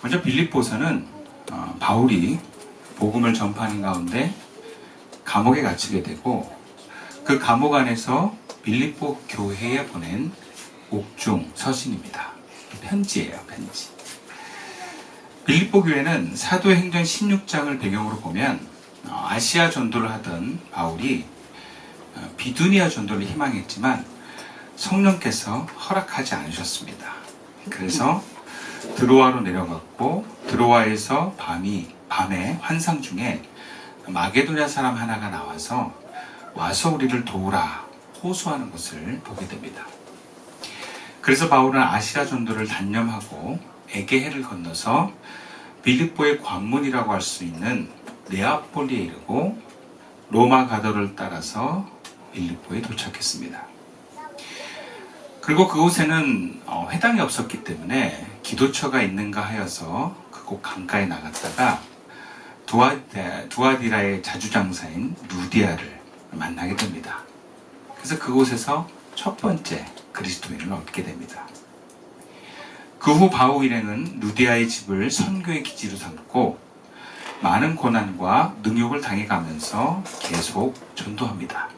먼저 빌립보서는 바울이 복음을 전파하는 가운데 감옥에 갇히게 되고 그 감옥 안에서 빌립보 교회에 보낸 옥중 서신입니다. 편지예요, 편지. 빌립보 교회는 사도행전 16장을 배경으로 보면 아시아 전도를 하던 바울이 비두니아 전도를 희망했지만 성령께서 허락하지 않으셨습니다. 그래서 드로아로 내려갔고 드로아에서 밤에 환상 중에 마게도냐 사람 하나가 와서 우리를 도우라 호소하는 것을 보게 됩니다. 그래서 바울은 아시아 전도를 단념하고 에게해를 건너서 빌립보의 관문이라고 할 수 있는 네아폴리에 이르고 로마 가도를 따라서 빌립보에 도착했습니다. 그리고 그곳에는 회당이 없었기 때문에 기도처가 있는가 하여서 그곳 강가에 나갔다가 두아디라의 자주장사인 루디아를 만나게 됩니다. 그래서 그곳에서 첫 번째 그리스도인을 얻게 됩니다. 그 후 바울 일행은 루디아의 집을 선교의 기지로 삼고 많은 고난과 능욕을 당해가면서 계속 전도합니다.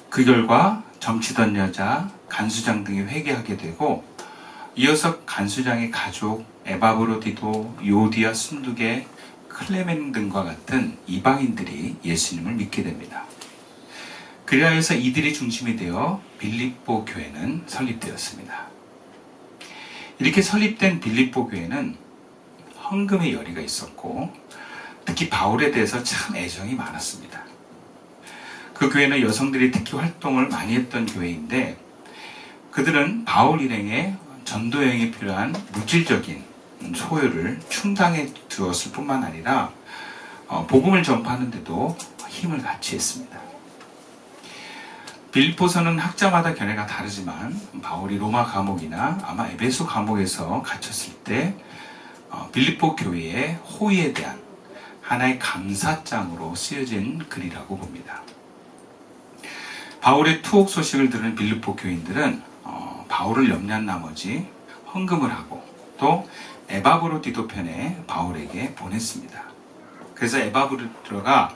그 결과 점치던 여자, 간수장 등이 회개하게 되고 이어서 간수장의 가족, 에바브로디도, 요디아 순두계, 클레멘 등과 같은 이방인들이 예수님을 믿게 됩니다. 그리하여서 이들이 중심이 되어 빌립보 교회는 설립되었습니다. 이렇게 설립된 빌립보 교회는 헌금의 열의가 있었고 특히 바울에 대해서 참 애정이 많았습니다. 그 교회는 여성들이 특히 활동을 많이 했던 교회인데 그들은 바울 일행의 전도 여행에 필요한 물질적인 소요를 충당해 두었을 뿐만 아니라 복음을 전파하는 데도 힘을 같이 했습니다. 빌립보서는 학자마다 견해가 다르지만 바울이 로마 감옥이나 아마 에베소 감옥에서 갇혔을 때 빌립보 교회의 호의에 대한 하나의 감사장으로 쓰여진 글이라고 봅니다. 바울의 투옥 소식을 들은 빌립보 교인들은 바울을 염려한 나머지 헌금을 하고 또 에바브로디도 편에 바울에게 보냈습니다. 그래서 에바브로디가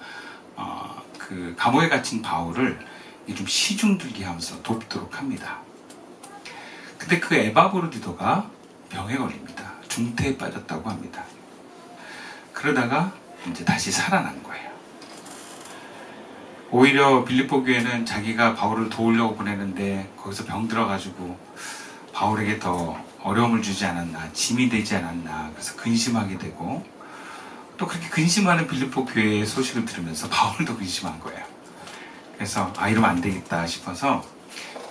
그 감옥에 갇힌 바울을 좀 시중들게 하면서 돕도록 합니다. 근데 그 에바브로디도가 병에 걸립니다. 중태에 빠졌다고 합니다. 그러다가 이제 다시 살아난 거예요. 오히려 빌립보 교회는 자기가 바울을 도우려고 보내는데 거기서 병 들어가지고 바울에게 더 어려움을 주지 않았나, 짐이 되지 않았나, 그래서 근심하게 되고 또 그렇게 근심하는 빌립보 교회의 소식을 들으면서 바울도 근심한 거예요. 그래서 이러면 안 되겠다 싶어서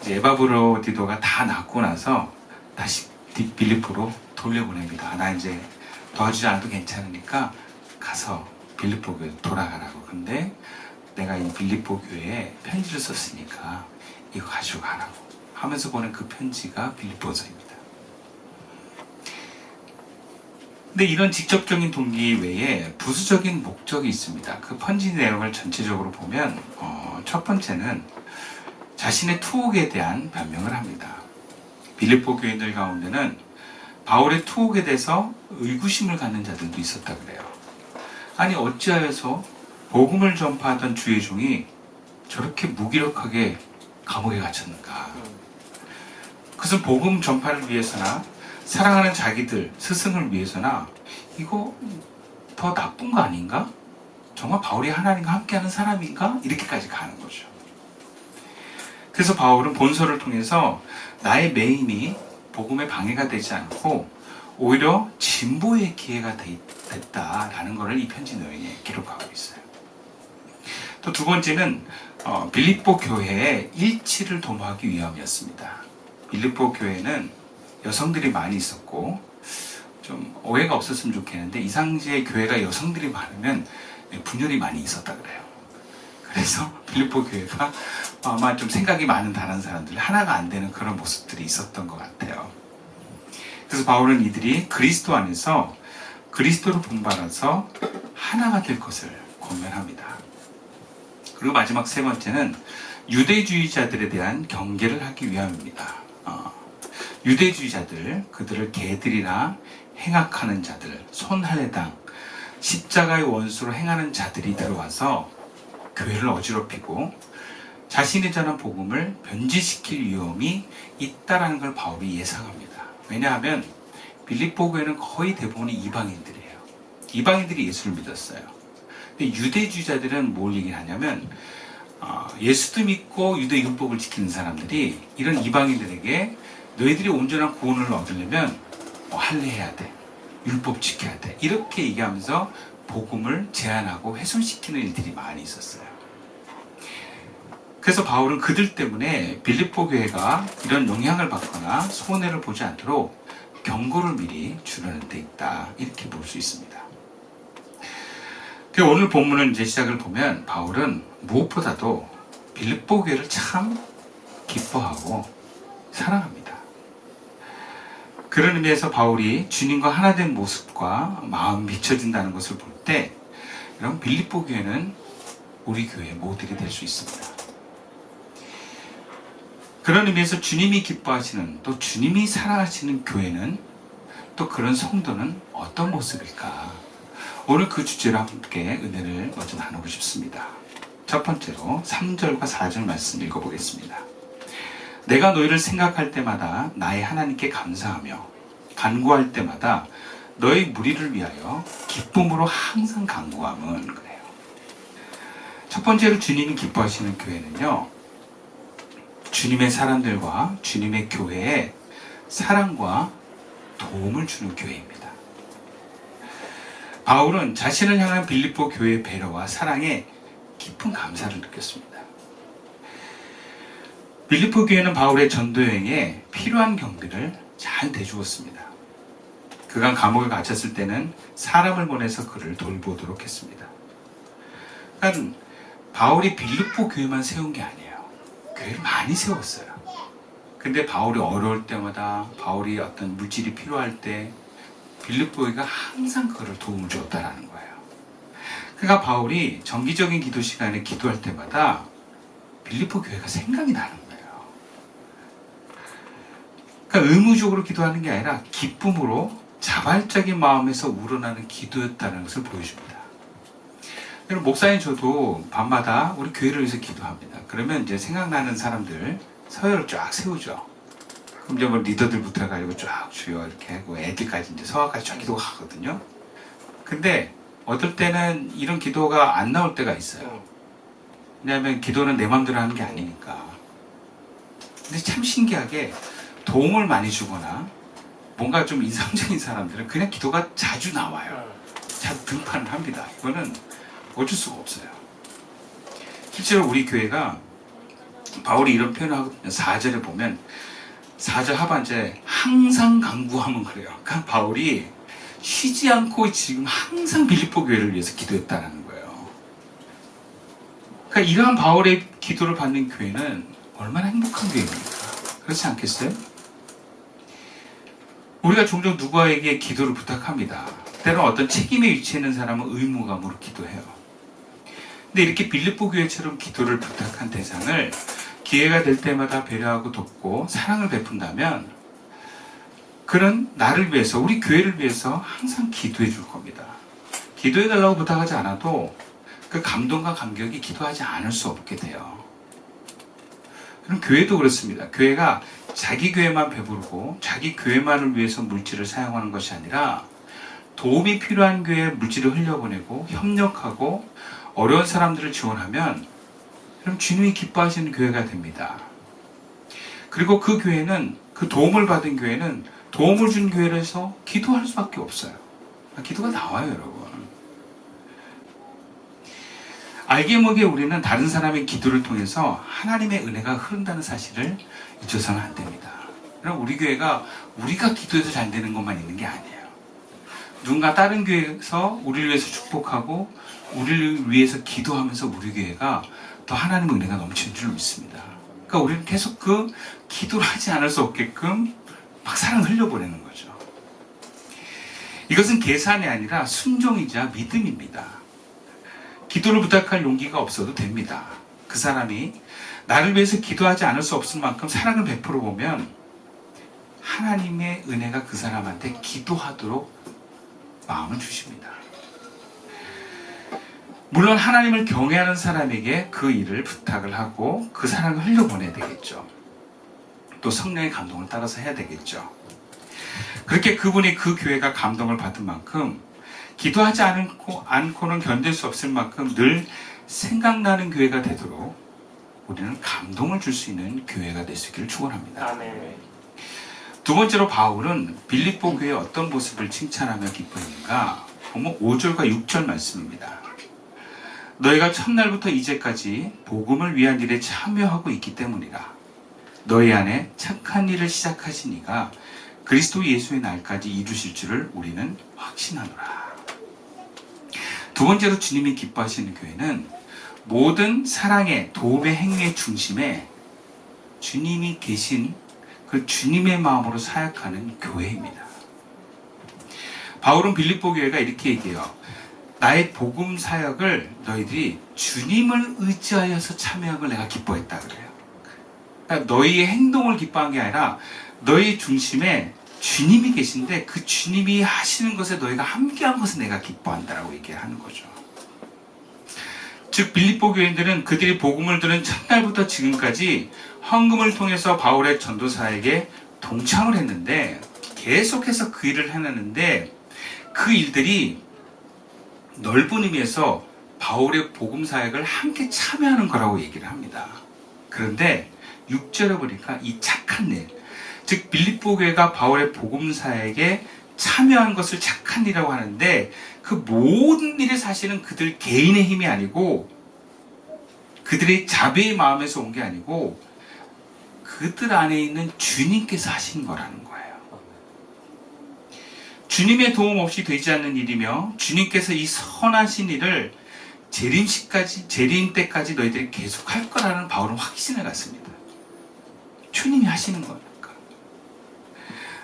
이제 에바브로디도가 다 낫고 나서 다시 빌립보로 돌려보냅니다. 나 이제 도와주지 않아도 괜찮으니까 가서 빌립보 교회 돌아가라고. 근데 내가 이 빌립보 교회에 편지를 썼으니까 이거 가지고 가라고 하면서 보낸 그 편지가 빌립보서입니다. 근데 이런 직접적인 동기 외에 부수적인 목적이 있습니다. 그 편지 내용을 전체적으로 보면 첫 번째는 자신의 투옥에 대한 변명을 합니다. 빌립보 교인들 가운데는 바울의 투옥에 대해서 의구심을 갖는 자들도 있었다 그래요. 아니 어찌하여서 복음을 전파하던 주의 종이 저렇게 무기력하게 감옥에 갇혔는가. 그것은 복음 전파를 위해서나 사랑하는 자기들, 스승을 위해서나 이거 더 나쁜 거 아닌가? 정말 바울이 하나님과 함께하는 사람인가? 이렇게까지 가는 거죠. 그래서 바울은 본서를 통해서 나의 매임이 복음에 방해가 되지 않고 오히려 진보의 기회가 됐다라는 것을 이 편지 내용에 기록하고 있어요. 또 두 번째는 빌립보 교회의 일치를 도모하기 위함이었습니다. 빌립보 교회는 여성들이 많이 있었고 좀 오해가 없었으면 좋겠는데 이 당시에 교회가 여성들이 많으면 분열이 많이 있었다 그래요. 그래서 빌립보 교회가 아마 좀 생각이 많은 다른 사람들이 하나가 안 되는 그런 모습들이 있었던 것 같아요. 그래서 바울은 이들이 그리스도 안에서 그리스도로 분발해서 하나가 될 것을 권면합니다. 그리고 마지막 세 번째는 유대주의자들에 대한 경계를 하기 위함입니다. 유대주의자들, 그들을 개들이나 행악하는 자들, 손할례당, 십자가의 원수로 행하는 자들이 들어와서 교회를 어지럽히고 자신이 전한 복음을 변질시킬 위험이 있다라는 걸 바울이 예상합니다. 왜냐하면 빌립보 교회는 거의 대부분이 이방인들이에요. 이방인들이 예수를 믿었어요. 근데 유대주의자들은 뭘 얘기하냐면 예수도 믿고 유대 율법을 지키는 사람들이 이런 이방인들에게 너희들이 온전한 구원을 얻으려면 할례해야 돼, 율법 지켜야 돼, 이렇게 얘기하면서 복음을 제한하고 훼손시키는 일들이 많이 있었어요. 그래서 바울은 그들 때문에 빌립보 교회가 이런 영향을 받거나 손해를 보지 않도록 경고를 미리 주려는 데 있다, 이렇게 볼 수 있습니다. 오늘 본문을 이제 시작을 보면 바울은 무엇보다도 빌립보 교회를 참 기뻐하고 사랑합니다. 그런 의미에서 바울이 주님과 하나 된 모습과 마음이 비춰진다는 것을 볼 때 여러분, 빌립보 교회는 우리 교회 모델이 될 수 있습니다. 그런 의미에서 주님이 기뻐하시는, 또 주님이 사랑하시는 교회는, 또 그런 성도는 어떤 모습일까? 오늘 그 주제로 함께 은혜를 먼저 나누고 싶습니다. 첫 번째로 3절과 4절 말씀 읽어보겠습니다. 내가 너희를 생각할 때마다 나의 하나님께 감사하며 간구할 때마다 너희 무리를 위하여 기쁨으로 항상 간구함은, 그래요. 첫 번째로 주님이 기뻐하시는 교회는요, 주님의 사람들과 주님의 교회에 사랑과 도움을 주는 교회입니다. 바울은 자신을 향한 빌립보 교회의 배려와 사랑에 깊은 감사를 느꼈습니다. 빌립보 교회는 바울의 전도 여행에 필요한 경비를 잘 대주었습니다. 그간 감옥에 갇혔을 때는 사람을 보내서 그를 돌보도록 했습니다. 그러니까 바울이 빌립보 교회만 세운 게 아니에요. 교회를 많이 세웠어요. 근데 바울이 어려울 때마다, 바울이 어떤 물질이 필요할 때 빌립보 교회가 항상 그를 도움을 줬다라는 거예요. 그러니까 바울이 정기적인 기도 시간에 기도할 때마다 빌립보 교회가 생각이 나는 거예요. 그러니까 의무적으로 기도하는 게 아니라 기쁨으로 자발적인 마음에서 우러나는 기도였다는 것을 보여줍니다. 여러분, 목사님 저도 밤마다 우리 교회를 위해서 기도합니다. 그러면 이제 생각나는 사람들 서열을 쫙 세우죠. 그럼 이제 뭐 리더들부터 해가지고 쫙 주여 이렇게 하고 애들까지 이제 서화까지 쫙 기도가 가거든요. 근데 어떨 때는 이런 기도가 안 나올 때가 있어요. 왜냐하면 기도는 내 마음대로 하는 게 아니니까. 근데 참 신기하게 도움을 많이 주거나 뭔가 좀 인상적인 사람들은 그냥 기도가 자주 나와요. 자주 등판을 합니다. 이거는 어쩔 수가 없어요. 실제로 우리 교회가 바울이 이런 표현을 하거든요. 4절에 보면 4절 하반절에 항상 간구하면, 그래요. 그러니까 바울이 쉬지 않고 지금 항상 빌립보 교회를 위해서 기도했다는 거예요. 그러니까 이러한 바울의 기도를 받는 교회는 얼마나 행복한 교회입니까? 그렇지 않겠어요? 우리가 종종 누구에게 기도를 부탁합니다. 때로는 어떤 책임에 위치해 있는 사람은 의무감으로 기도해요. 근데 이렇게 빌립보 교회처럼 기도를 부탁한 대상을 기회가 될 때마다 배려하고 돕고 사랑을 베푼다면 그는 나를 위해서, 우리 교회를 위해서 항상 기도해 줄 겁니다. 기도해 달라고 부탁하지 않아도 그 감동과 감격이 기도하지 않을 수 없게 돼요. 그럼 교회도 그렇습니다. 교회가 자기 교회만 배부르고 자기 교회만을 위해서 물질을 사용하는 것이 아니라 도움이 필요한 교회에 물질을 흘려보내고 협력하고 어려운 사람들을 지원하면 그럼 주님이 기뻐하시는 교회가 됩니다. 그리고 그 교회는, 그 도움을 받은 교회는 도움을 준 교회에서 기도할 수밖에 없어요. 기도가 나와요, 여러분. 알게 모르게 우리는 다른 사람의 기도를 통해서 하나님의 은혜가 흐른다는 사실을 잊어서는 안 됩니다. 그럼 우리 교회가 우리가 기도해서 잘 되는 것만 있는 게 아니에요. 누군가 다른 교회에서 우리를 위해서 축복하고 우리를 위해서 기도하면서 우리 교회가 더 하나님의 은혜가 넘치는 줄 믿습니다. 그러니까 우리는 계속 그 기도를 하지 않을 수 없게끔 막 사랑을 흘려보내는 거죠. 이것은 계산이 아니라 순종이자 믿음입니다. 기도를 부탁할 용기가 없어도 됩니다. 그 사람이 나를 위해서 기도하지 않을 수 없을 만큼 사랑을 베풀어 보면 하나님의 은혜가 그 사람한테 기도하도록 마음을 주십니다. 물론 하나님을 경외하는 사람에게 그 일을 부탁을 하고 그 사람을 흘려보내야 되겠죠. 또 성령의 감동을 따라서 해야 되겠죠. 그렇게 그분이 그 교회가 감동을 받은 만큼 기도하지 않고는 견딜 수 없을 만큼 늘 생각나는 교회가 되도록 우리는 감동을 줄 수 있는 교회가 될 수 있기를 축원합니다. 두 번째로 바울은 빌립보 교회의 어떤 모습을 칭찬하며 기뻐했는가? 보면 5절과 6절 말씀입니다. 너희가 첫날부터 이제까지 복음을 위한 일에 참여하고 있기 때문이라. 너희 안에 착한 일을 시작하신 이가 그리스도 예수의 날까지 이루실 줄을 우리는 확신하노라. 두 번째로 주님이 기뻐하시는 교회는 모든 사랑의 도움의 행위의 중심에 주님이 계신 그 주님의 마음으로 사역하는 교회입니다. 바울은 빌립보 교회가 이렇게 얘기해요. 나의 복음 사역을 너희들이 주님을 의지하여서 참여한 걸 내가 기뻐했다 그래요. 그러니까 너희의 행동을 기뻐한 게 아니라 너희 중심에 주님이 계신데 그 주님이 하시는 것에 너희가 함께한 것을 내가 기뻐한다라고 얘기하는 거죠. 즉 빌립보 교인들은 그들이 복음을 들은 첫날부터 지금까지 헌금을 통해서 바울의 전도사에게 동참을 했는데 계속해서 그 일을 해내는데 그 일들이 넓은 의미에서 바울의 복음 사역을 함께 참여하는 거라고 얘기를 합니다. 그런데 6절에 보니까 이 착한 일, 즉 빌립보 교회가 바울의 복음 사역에 참여한 것을 착한 일이라고 하는데 그 모든 일의 사실은 그들 개인의 힘이 아니고 그들의 자비의 마음에서 온 게 아니고 그들 안에 있는 주님께서 하신 거라는 거예요. 주님의 도움 없이 되지 않는 일이며 주님께서 이 선하신 일을 재림 때까지 너희들이 계속 할 거라는 바울은 확신을 갖습니다. 주님이 하시는 거니까.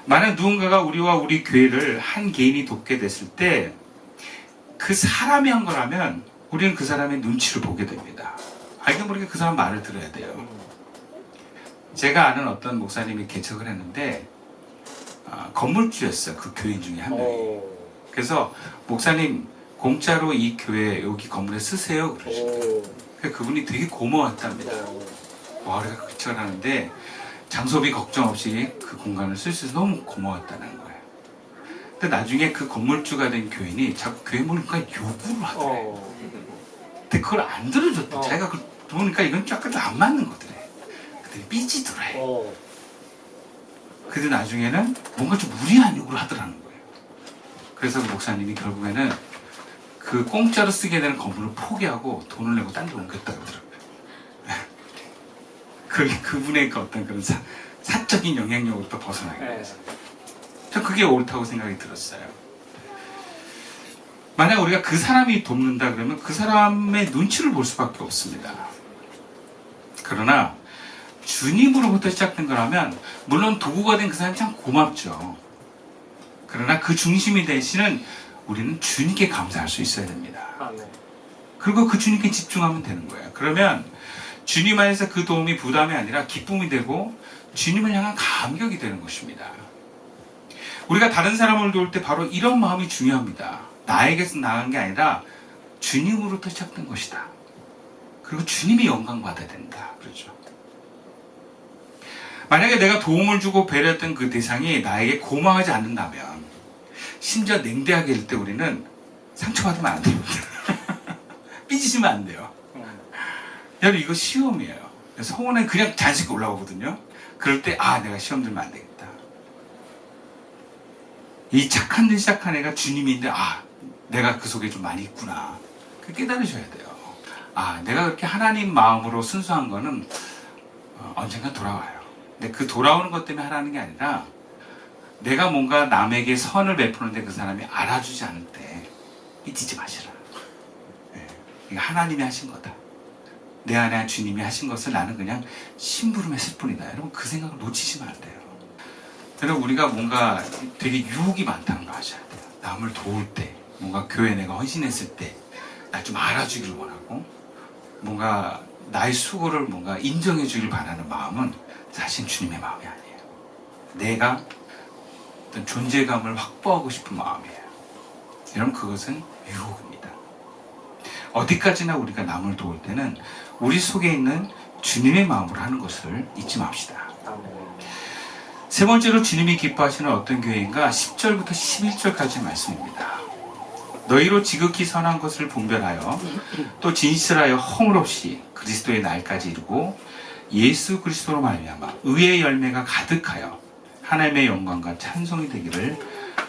만약 누군가가 우리와 우리 교회를 한 개인이 돕게 됐을 때 그 사람이 한 거라면 우리는 그 사람의 눈치를 보게 됩니다. 알게 모르게 그 사람 말을 들어야 돼요. 제가 아는 어떤 목사님이 개척을 했는데 건물주였어요. 그 교인 중에 한 명이. 그래서 목사님 공짜로 이 교회 여기 건물에 쓰세요 그러시더라고요. 그분이 되게 고마웠답니다. 와, 우리가 개척을 하는데 장소비 걱정 없이 그 공간을 쓸 수 있어서 너무 고마웠다는 거예요. 근데 나중에 그 건물주가 된 교인이 자꾸 교회 모니까 요구를 하더래요. 근데 그걸 안 들어줬대. 자기가 보니까 이건 약간 좀 안 맞는 거더래. 그들이 삐지더래. 근데 나중에는 뭔가 좀 무리한 요구를 하더라는 거예요. 그래서 그 목사님이 결국에는 그 공짜로 쓰게 되는 건물을 포기하고 돈을 내고 딴 데 옮겼다 그러더라고요. 그분의 어떤 그런 사적인 영향력으로부터 벗어나게 됐어요. 전 그게 옳다고 생각이 들었어요. 만약 우리가 그 사람이 돕는다 그러면 그 사람의 눈치를 볼 수밖에 없습니다. 그러나 주님으로부터 시작된 거라면 물론 도구가 된 그 사람이 참 고맙죠. 그러나 그 중심이 되시는 우리는 주님께 감사할 수 있어야 됩니다. 그리고 그 주님께 집중하면 되는 거예요. 그러면 주님 안에서 그 도움이 부담이 아니라 기쁨이 되고 주님을 향한 감격이 되는 것입니다. 우리가 다른 사람을 도울 때 바로 이런 마음이 중요합니다. 나에게서 나간 게 아니라 주님으로부터 시작된 것이다. 그리고 주님이 영광 받아야 된다. 그렇죠. 만약에 내가 도움을 주고 배려했던 그 대상이 나에게 고마워하지 않는다면 심지어 냉대하게 될 때 우리는 상처받으면 안 됩니다. 삐지시면 안 돼요. 여러분 이거 시험이에요. 성원에 그냥 자연스럽게 올라오거든요. 그럴 때 내가 시험 들면 안 되겠다. 이 착한 일 시작한 애가 주님인데 내가 그 속에 좀 많이 있구나. 그 깨달으셔야 돼요. 내가 그렇게 하나님 마음으로 순수한 거는 언젠가 돌아와요. 근데 그 돌아오는 것 때문에 하라는 게 아니라 내가 뭔가 남에게 선을 베푸는데 그 사람이 알아주지 않을 때 삐지지 마시라. 이거 하나님이 하신 거다. 내 안에 주님이 하신 것을 나는 그냥 심부름했을 뿐이다. 여러분 그 생각을 놓치시면 안 돼요. 여러분 우리가 뭔가 되게 유혹이 많다는 거 아셔야 돼요. 남을 도울 때, 뭔가 교회에 내가 헌신했을 때 날 좀 알아주기를 원하고 뭔가 나의 수고를 뭔가 인정해 주길 바라는 마음은 사실 주님의 마음이 아니에요. 내가 어떤 존재감을 확보하고 싶은 마음이에요. 여러분, 그것은 유혹입니다. 어디까지나 우리가 남을 도울 때는 우리 속에 있는 주님의 마음으로 하는 것을 잊지 맙시다. 세 번째로 주님이 기뻐하시는 어떤 교회인가? 10절부터 11절까지 말씀입니다. 너희로 지극히 선한 것을 분별하여 또 진실하여 허물 없이 그리스도의 날까지 이루고 예수 그리스도로 말미암아 의의 열매가 가득하여 하나님의 영광과 찬송이 되기를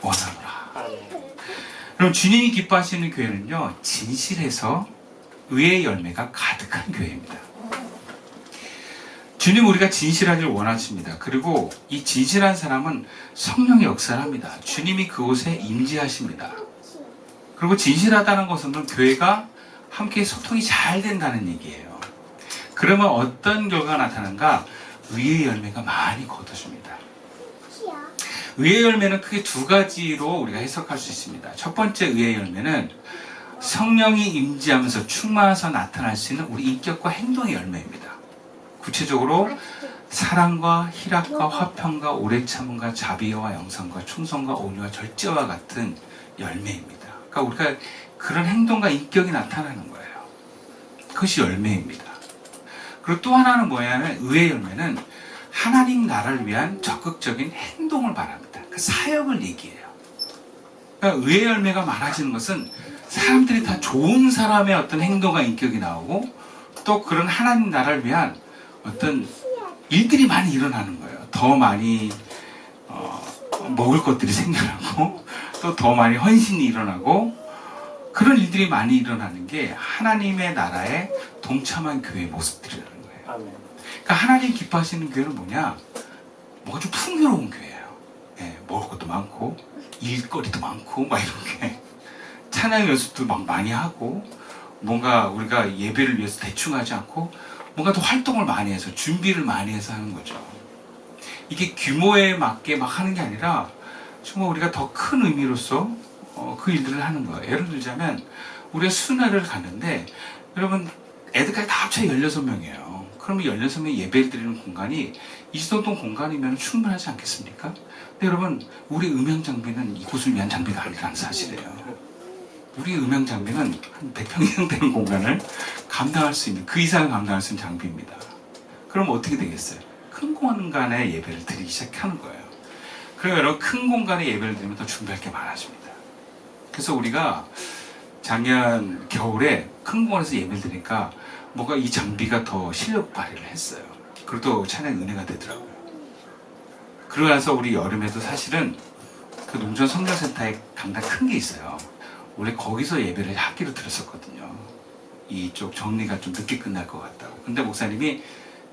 원하노라. 그럼 주님이 기뻐하시는 교회는요, 진실해서 의의 열매가 가득한 교회입니다. 주님, 우리가 진실하길 원하십니다. 그리고 이 진실한 사람은 성령의 역사를 합니다. 주님이 그곳에 임재하십니다. 그리고 진실하다는 것은 교회가 함께 소통이 잘 된다는 얘기예요. 그러면 어떤 결과가 나타나는가? 의의 열매가 많이 거둬집니다. 의의 열매는 크게 두 가지로 우리가 해석할 수 있습니다. 첫 번째 의의 열매는 성령이 임재하면서 충만해서 나타날 수 있는 우리 인격과 행동의 열매입니다. 구체적으로 사랑과 희락과 화평과 오래 참음과 자비와 영성과 충성과 온유와 절제와 같은 열매입니다. 그러니까 우리가 그런 행동과 인격이 나타나는 거예요. 그것이 열매입니다. 그리고 또 하나는 뭐냐면 의의 열매는 하나님 나라를 위한 적극적인 행동을 말합니다. 그 사역을 얘기해요. 그러니까 의의 열매가 많아지는 것은 사람들이 다 좋은 사람의 어떤 행동과 인격이 나오고 또 그런 하나님 나라를 위한 어떤 일들이 많이 일어나는 거예요. 더 많이 먹을 것들이 생겨나고 또 더 많이 헌신이 일어나고 그런 일들이 많이 일어나는 게 하나님의 나라에 동참한 교회의 모습들이라는 거예요. 그러니까 하나님 기뻐하시는 교회는 뭐냐? 뭐가 좀 풍요로운 교회예요. 예, 먹을 것도 많고 일거리도 많고 막 이렇게 찬양 연습도 막 많이 하고 뭔가 우리가 예배를 위해서 대충 하지 않고 뭔가 더 활동을 많이 해서 준비를 많이 해서 하는 거죠. 이게 규모에 맞게 막 하는 게 아니라 정말 우리가 더 큰 의미로서 그 일들을 하는 거예요. 예를 들자면 우리가 수련회를 갔는데 여러분 애들까지 다 합쳐 16명이에요. 그러면 16명이 예배를 드리는 공간이 이 정도 공간이면 충분하지 않겠습니까? 근데 여러분 우리 음향 장비는 이곳을 위한 장비가 아니라는 사실이에요. 우리 음향 장비는 한 100평 이상 되는 공간을 감당할 수 있는, 그 이상을 감당할 수 있는 장비입니다. 그럼 어떻게 되겠어요? 큰 공간에 예배를 드리기 시작하는 거예요. 그러면 여러분 큰 공간에 예배를 드리면 더 준비할 게 많아집니다. 그래서 우리가 작년 겨울에 큰 공간에서 예배를 드리니까 뭔가 이 장비가 더 실력 발휘를 했어요. 그리고 또 찬양의 은혜가 되더라고요. 그러고 나서 우리 여름에도 사실은 그 농촌 성전센터에 강당 큰 게 있어요. 원래 거기서 예배를 학기로 드렸었거든요. 이쪽 정리가 좀 늦게 끝날 것 같다고. 근데 목사님이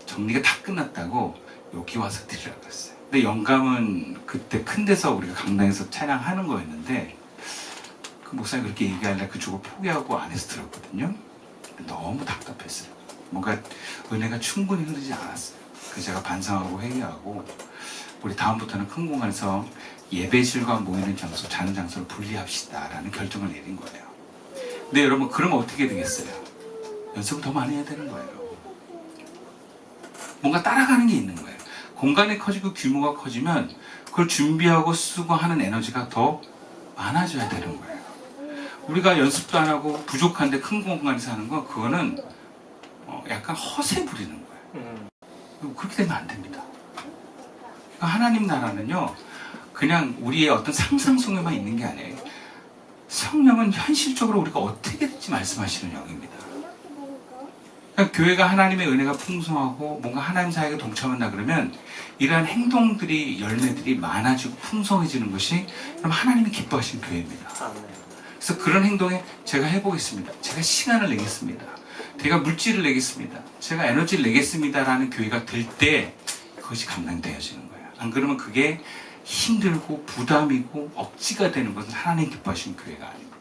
정리가 다 끝났다고 여기 와서 드리라고 했어요. 근데 영감은 그때 큰 데서 우리가 강당에서 찬양하는 거였는데 그 목사님이 그렇게 얘기하려고 그쪽을 포기하고 안에서 들었거든요. 너무 답답했어요. 뭔가 은혜가 충분히 흐르지 않았어요. 그래서 제가 반성하고 회개하고 우리 다음부터는 큰 공간에서 예배실과 모이는 장소, 자는 장소를 분리합시다 라는 결정을 내린 거예요. 근데 여러분 그러면 어떻게 되겠어요? 연습을 더 많이 해야 되는 거예요. 뭔가 따라가는 게 있는 거예요. 공간이 커지고 규모가 커지면 그걸 준비하고 쓰고 하는 에너지가 더 많아져야 되는 거예요. 우리가 연습도 안 하고 부족한데 큰 공간에서 하는 건 그거는 약간 허세 부리는 거예요. 그렇게 되면 안 됩니다. 그러니까 하나님 나라는요 그냥 우리의 어떤 상상 속에만 있는 게 아니에요. 성령은 현실적으로 우리가 어떻게 될지 말씀하시는 영입니다. 그러니까 교회가 하나님의 은혜가 풍성하고 뭔가 하나님 사역에 동참한다 그러면 이러한 행동들이 열매들이 많아지고 풍성해지는 것이 그럼 하나님이 기뻐하시는 교회입니다. 그래서 그런 행동에 제가 해보겠습니다. 제가 시간을 내겠습니다. 제가 물질을 내겠습니다. 제가 에너지를 내겠습니다 라는 교회가 될 때 그것이 감당되어지는 거예요. 안 그러면 그게 힘들고 부담이고 억지가 되는 것은 하나님 기뻐하시는 교회가 아닙니다.